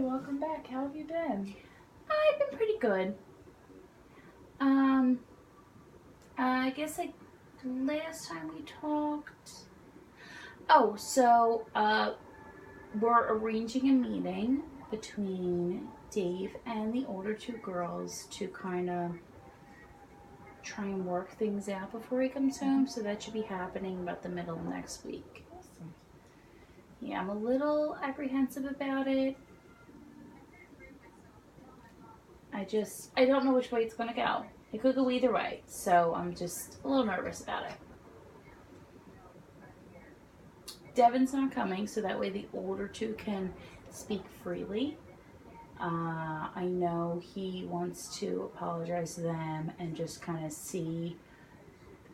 welcome back. How have you been? I've been pretty good. I guess like last time we talked. We're arranging a meeting between Dave and the older two girls to kind of try and work things out before he comes home. So that should be happening about the middle of next week. Awesome. Yeah, I'm a little apprehensive about it. I don't know which way it's going to go. It could go either way, so I'm just a little nervous about it. Devin's not coming, so that way the older two can speak freely. I know he wants to apologize to them and just kind of see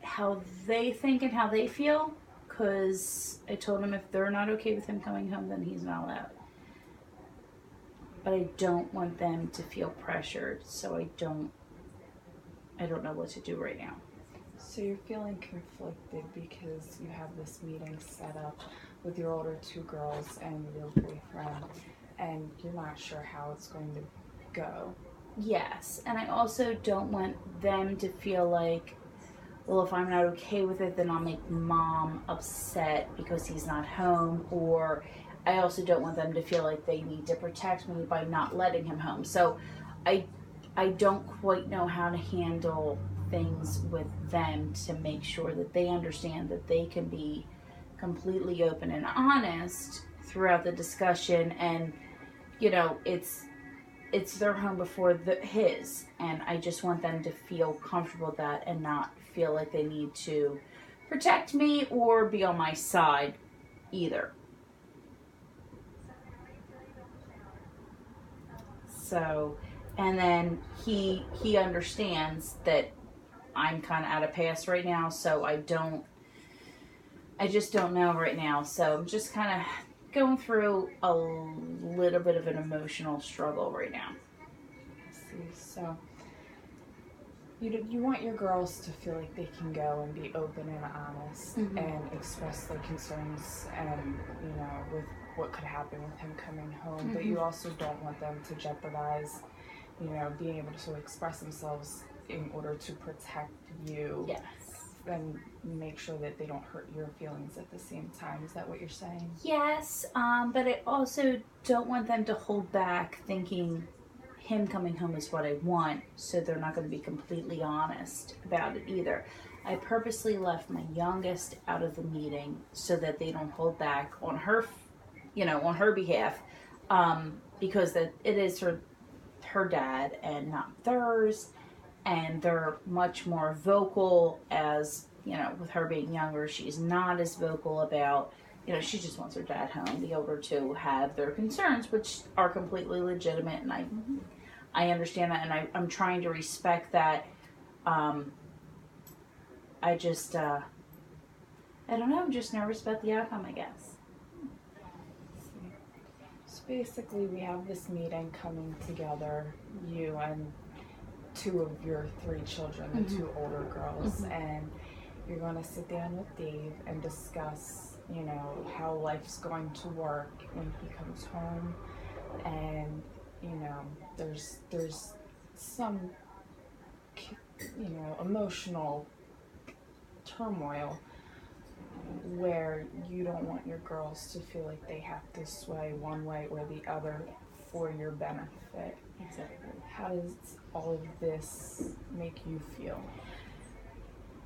how they think and how they feel, because I told him if they're not okay with him coming home, then he's not allowed. But I don't want them to feel pressured, so I don't know what to do right now. So you're feeling conflicted because you have this meeting set up with your older two girls and your boyfriend, and you're not sure how it's going to go. Yes, and I also don't want them to feel like, well, if I'm not okay with it, then I'll make Mom upset because he's not home, or I also don't want them to feel like they need to protect me by not letting him home. So I don't quite know how to handle things with them to make sure that they understand that they can be completely open and honest throughout the discussion, and it's their home before his, and I just want them to feel comfortable with that and not feel like they need to protect me or be on my side either. So, and then he understands that I'm kind of at a pass right now, so I just don't know right now. So I'm just kind of going through a little bit of an emotional struggle right now. I see. So you want your girls to feel like they can go and be open and honest and express their concerns and, with what could happen with him coming home. But you also don't want them to jeopardize, being able to express themselves in order to protect you. Yes. And make sure that they don't hurt your feelings at the same time. Is that what you're saying? Yes, but I also don't want them to hold back thinking him coming home is what I want, so they're not going to be completely honest about it either. I purposely left my youngest out of the meeting so that they don't hold back on her, on her behalf, because it is her dad and not theirs. And they're much more vocal, as, with her being younger, she's not as vocal about, she just wants her dad home. The older two have their concerns, which are completely legitimate, and I understand that, and I'm trying to respect that. I don't know, I'm just nervous about the outcome, I guess. So basically, we have this meeting coming together, you and two of your three children, the two older girls, and you're going to sit down with Dave and discuss, how life's going to work when he comes home, and there's some emotional turmoil where you don't want your girls to feel like they have to sway one way or the other for your benefit. Exactly. How does all of this make you feel?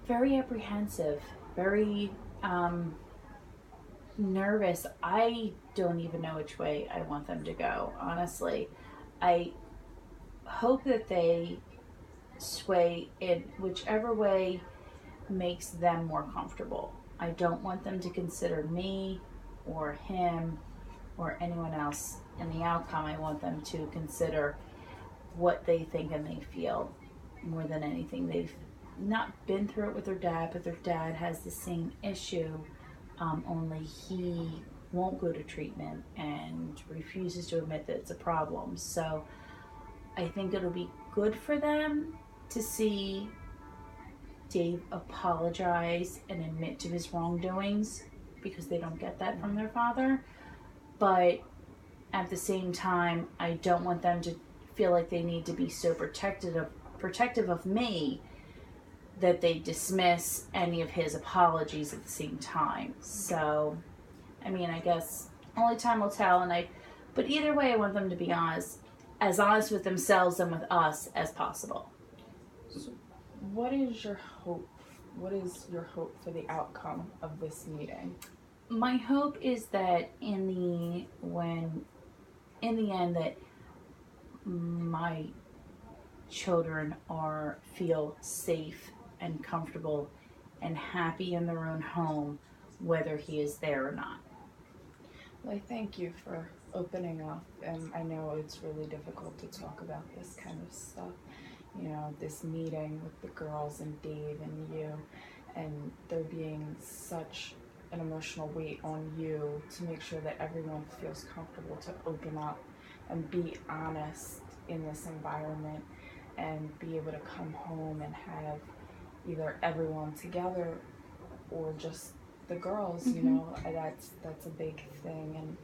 Very apprehensive, very nervous. I don't even know which way I want them to go, honestly. I hope that they sway in whichever way makes them more comfortable. I don't want them to consider me or him or anyone else in the outcome. I want them to consider what they think and they feel more than anything. They've not been through it with their dad, but their dad has the same issue, only he won't go to treatment and refuses to admit that it's a problem. So I think it'll be good for them to see Dave apologize and admit to his wrongdoings, because they don't get that from their father. But at the same time, I don't want them to feel like they need to be so protective of me that they dismiss any of his apologies at the same time. So, I mean, I guess only time will tell. But either way, I want them to be as honest with themselves and with us as possible. So what is your hope? What is your hope for the outcome of this meeting? My hope is that in the end that my children feel safe and comfortable and happy in their own home, whether he is there or not. Well, I thank you for opening up, and I know it's really difficult to talk about this kind of stuff. You know, this meeting with the girls and Dave and you, and there being such an emotional weight on you to make sure that everyone feels comfortable to open up and be honest in this environment and be able to come home and have either everyone together or just the girls, you know, that's a big thing, and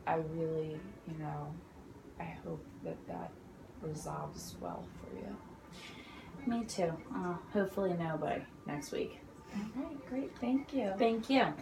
I really, you know, I hope that resolves well for you. Me too. Hopefully know by next week. All right, great, thank you. Thank you.